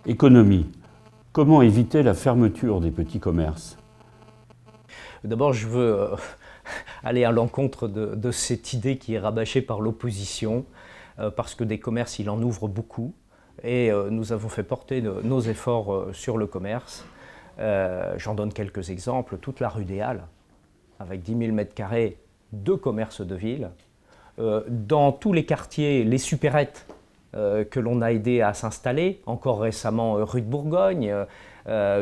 Économie. Comment éviter la fermeture des petits commerces? D'abord, je veux aller à l'encontre de cette idée qui est rabâchée par l'opposition, parce que des commerces, il en ouvre beaucoup, et nous avons fait porter nos efforts sur le commerce. J'en donne quelques exemples. Toute la rue des Halles, avec 10 000 mètres carrés de commerce de ville. Dans tous les quartiers, les supérettes que l'on a aidé à s'installer, encore récemment rue de Bourgogne,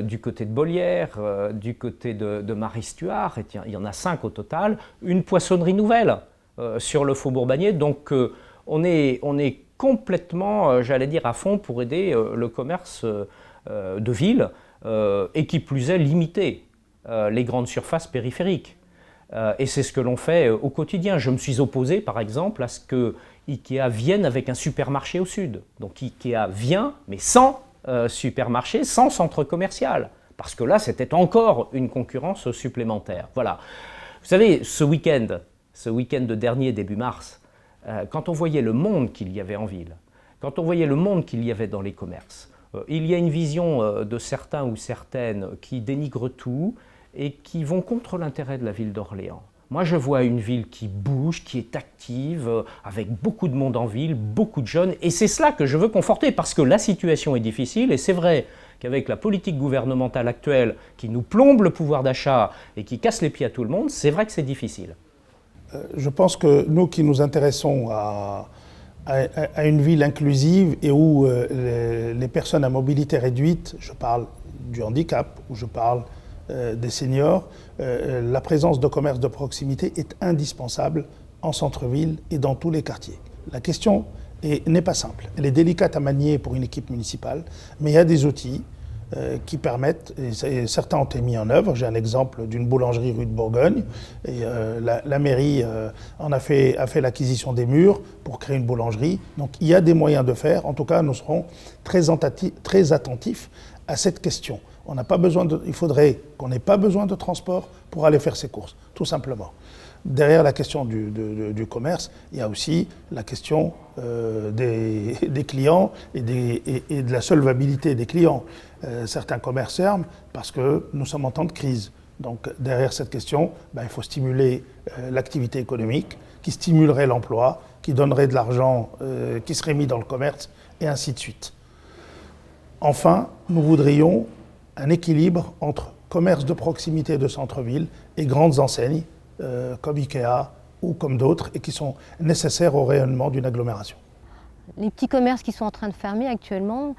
du côté de Bollières, du côté de Marie-Stuart, et il y en a 5 au total, une poissonnerie nouvelle sur le Faubourg Bagné. Donc on est complètement, j'allais dire, à fond pour aider le commerce de ville, et qui plus est limiter les grandes surfaces périphériques. Et c'est ce que l'on fait au quotidien. Je me suis opposé, par exemple, à ce que Ikea vienne avec un supermarché au sud. Donc Ikea vient, mais sans supermarché, sans centre commercial. Parce que là, c'était encore une concurrence supplémentaire. Voilà. Vous savez, ce week-end dernier, début mars, quand on voyait le monde qu'il y avait en ville, quand on voyait le monde qu'il y avait dans les commerces, il y a une vision de certains ou certaines qui dénigrent tout et qui vont contre l'intérêt de la ville d'Orléans. Moi, je vois une ville qui bouge, qui est active, avec beaucoup de monde en ville, beaucoup de jeunes, et c'est cela que je veux conforter, parce que la situation est difficile, et c'est vrai qu'avec la politique gouvernementale actuelle qui nous plombe le pouvoir d'achat et qui casse les pieds à tout le monde, c'est vrai que c'est difficile. Je pense que nous qui nous intéressons à une ville inclusive et où les personnes à mobilité réduite, je parle du handicap, ou je parle des seniors, la présence de commerces de proximité est indispensable en centre-ville et dans tous les quartiers. La question n'est pas simple. Elle est délicate à manier pour une équipe municipale, mais il y a des outils qui permettent, et certains ont été mis en œuvre. J'ai un exemple d'une boulangerie rue de Bourgogne, et la mairie en a fait l'acquisition des murs pour créer une boulangerie. Donc il y a des moyens de faire. En tout cas, nous serons très attentifs à cette question. Il faudrait qu'on n'ait pas besoin de transport pour aller faire ses courses, tout simplement. Derrière la question du commerce, il y a aussi la question des clients et de la solvabilité des clients. Certains commerces ferment parce que nous sommes en temps de crise. Donc derrière cette question, il faut stimuler l'activité économique, qui stimulerait l'emploi, qui donnerait de l'argent qui serait mis dans le commerce, et ainsi de suite. Enfin, nous voudrions un équilibre entre commerce de proximité de centre-ville et grandes enseignes comme Ikea ou comme d'autres, et qui sont nécessaires au rayonnement d'une agglomération. Les petits commerces qui sont en train de fermer actuellement,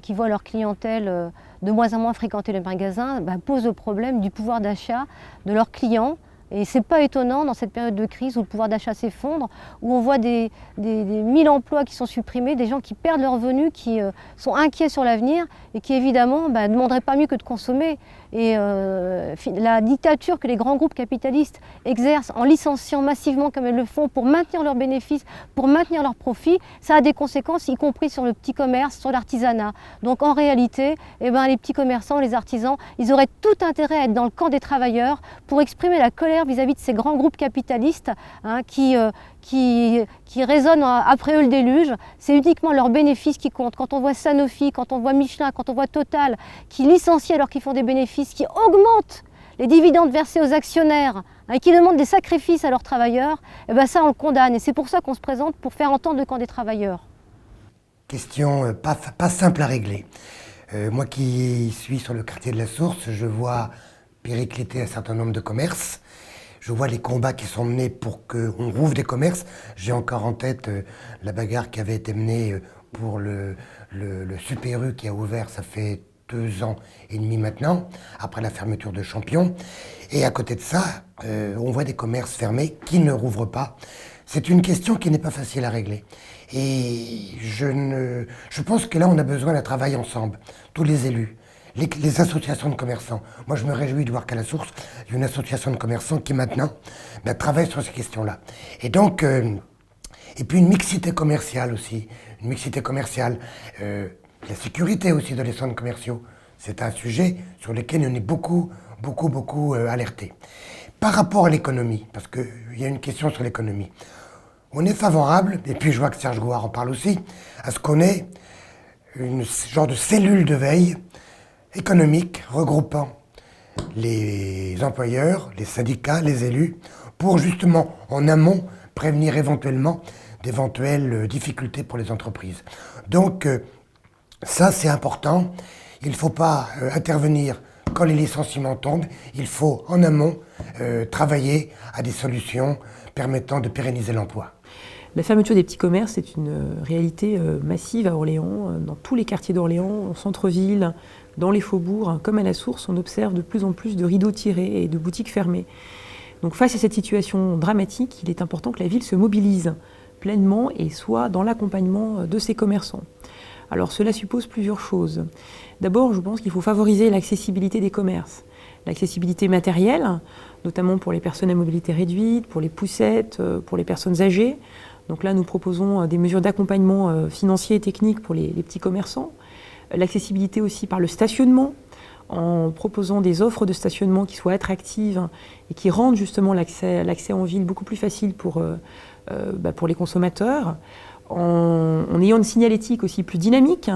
qui voient leur clientèle de moins en moins fréquenter les magasins, posent le problème du pouvoir d'achat de leurs clients. Et ce n'est pas étonnant dans cette période de crise où le pouvoir d'achat s'effondre, où on voit des 1000 emplois qui sont supprimés, des gens qui perdent leurs revenus, qui sont inquiets sur l'avenir et qui évidemment ne demanderaient pas mieux que de consommer. Et la dictature que les grands groupes capitalistes exercent en licenciant massivement comme elles le font pour maintenir leurs bénéfices, pour maintenir leurs profits, ça a des conséquences, y compris sur le petit commerce, sur l'artisanat. Donc en réalité, les petits commerçants, les artisans, ils auraient tout intérêt à être dans le camp des travailleurs pour exprimer la colère vis-à-vis de ces grands groupes capitalistes qui résonnent après eux le déluge. C'est uniquement leurs bénéfices qui comptent. Quand on voit Sanofi, quand on voit Michelin, quand on voit Total qui licencient alors qu'ils font des bénéfices, qui augmentent les dividendes versés aux actionnaires et qui demandent des sacrifices à leurs travailleurs, ça on le condamne. Et c'est pour ça qu'on se présente pour faire entendre le camp des travailleurs. Question pas simple à régler. Moi qui suis sur le quartier de la Source, je vois péricliter un certain nombre de commerces. Je vois les combats qui sont menés pour qu'on rouvre des commerces. J'ai encore en tête la bagarre qui avait été menée pour le Super U qui a ouvert, ça fait 2 ans et demi maintenant, après la fermeture de Champion. Et à côté de ça, on voit des commerces fermés qui ne rouvrent pas. C'est une question qui n'est pas facile à régler. Et je pense que là, on a besoin d'un travail ensemble, tous les élus. Les associations de commerçants. Moi, je me réjouis de voir qu'à la Source, il y a une association de commerçants qui, maintenant, travaille sur ces questions-là. Et donc, et puis une mixité commerciale aussi. Une mixité commerciale. La sécurité aussi dans les centres commerciaux. C'est un sujet sur lequel on est beaucoup alerté. Par rapport à l'économie, parce qu'il y a une question sur l'économie. On est favorable, et puis je vois que Serge Gouard en parle aussi, à ce qu'on ait une genre de cellule de veille économique regroupant les employeurs, les syndicats, les élus, pour justement en amont prévenir éventuellement d'éventuelles difficultés pour les entreprises. Donc ça c'est important, il ne faut pas intervenir quand les licenciements tombent, il faut en amont travailler à des solutions permettant de pérenniser l'emploi. La fermeture des petits commerces est une réalité massive à Orléans, dans tous les quartiers d'Orléans, au centre-ville, dans les faubourgs, comme à la Source, on observe de plus en plus de rideaux tirés et de boutiques fermées. Donc face à cette situation dramatique, il est important que la ville se mobilise pleinement et soit dans l'accompagnement de ses commerçants. Alors cela suppose plusieurs choses. D'abord, je pense qu'il faut favoriser l'accessibilité des commerces. L'accessibilité matérielle, notamment pour les personnes à mobilité réduite, pour les poussettes, pour les personnes âgées. Donc là, nous proposons des mesures d'accompagnement financier et technique pour les petits commerçants. L'accessibilité aussi par le stationnement, en proposant des offres de stationnement qui soient attractives et qui rendent justement l'accès en ville beaucoup plus facile pour les consommateurs, en ayant une signalétique aussi plus dynamique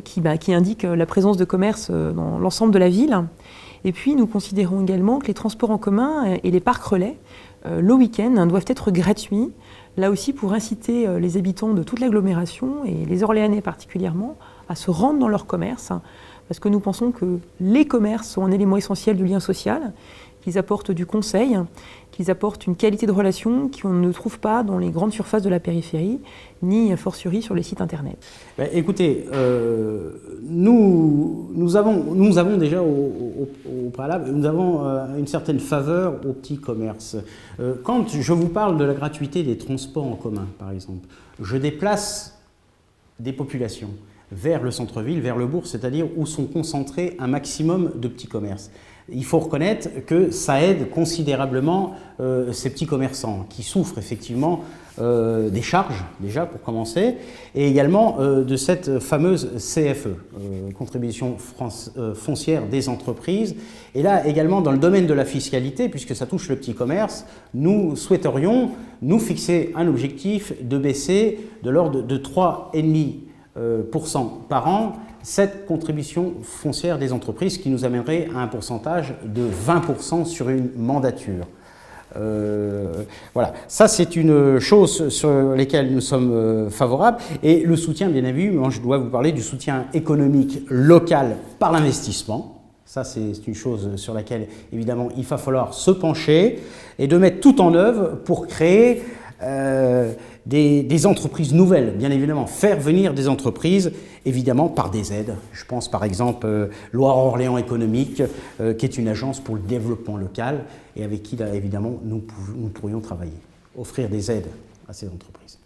qui indique la présence de commerce dans l'ensemble de la ville. Et puis nous considérons également que les transports en commun et les parcs relais, le week-end, doivent être gratuits, là aussi pour inciter les habitants de toute l'agglomération, et les Orléanais particulièrement, à se rendre dans leur commerce, parce que nous pensons que les commerces sont un élément essentiel du lien social, qu'ils apportent du conseil, qu'ils apportent une qualité de relation qu'on ne trouve pas dans les grandes surfaces de la périphérie, ni a fortiori sur les sites internet. Écoutez, nous avons déjà au préalable, nous avons une certaine faveur aux petits commerces. Quand je vous parle de la gratuité des transports en commun, par exemple, je déplace des populations vers le centre-ville, vers le bourg, c'est-à-dire où sont concentrés un maximum de petits commerces. Il faut reconnaître que ça aide considérablement ces petits commerçants qui souffrent effectivement des charges, déjà pour commencer, et également de cette fameuse CFE, contribution foncière des entreprises. Et là également dans le domaine de la fiscalité, puisque ça touche le petit commerce, nous souhaiterions nous fixer un objectif de baisser de l'ordre de 3,5% par an cette contribution foncière des entreprises, qui nous amènerait à un pourcentage de 20% sur une mandature. Voilà, ça c'est une chose sur laquelle nous sommes favorables. Et le soutien, bien évidemment, je dois vous parler du soutien économique local par l'investissement. Ça c'est une chose sur laquelle évidemment il va falloir se pencher et de mettre tout en œuvre pour créer des entreprises nouvelles, bien évidemment, faire venir des entreprises, évidemment, par des aides. Je pense par exemple Loire-Orléans Économique, qui est une agence pour le développement local et avec qui, là, évidemment, nous pourrions travailler, offrir des aides à ces entreprises.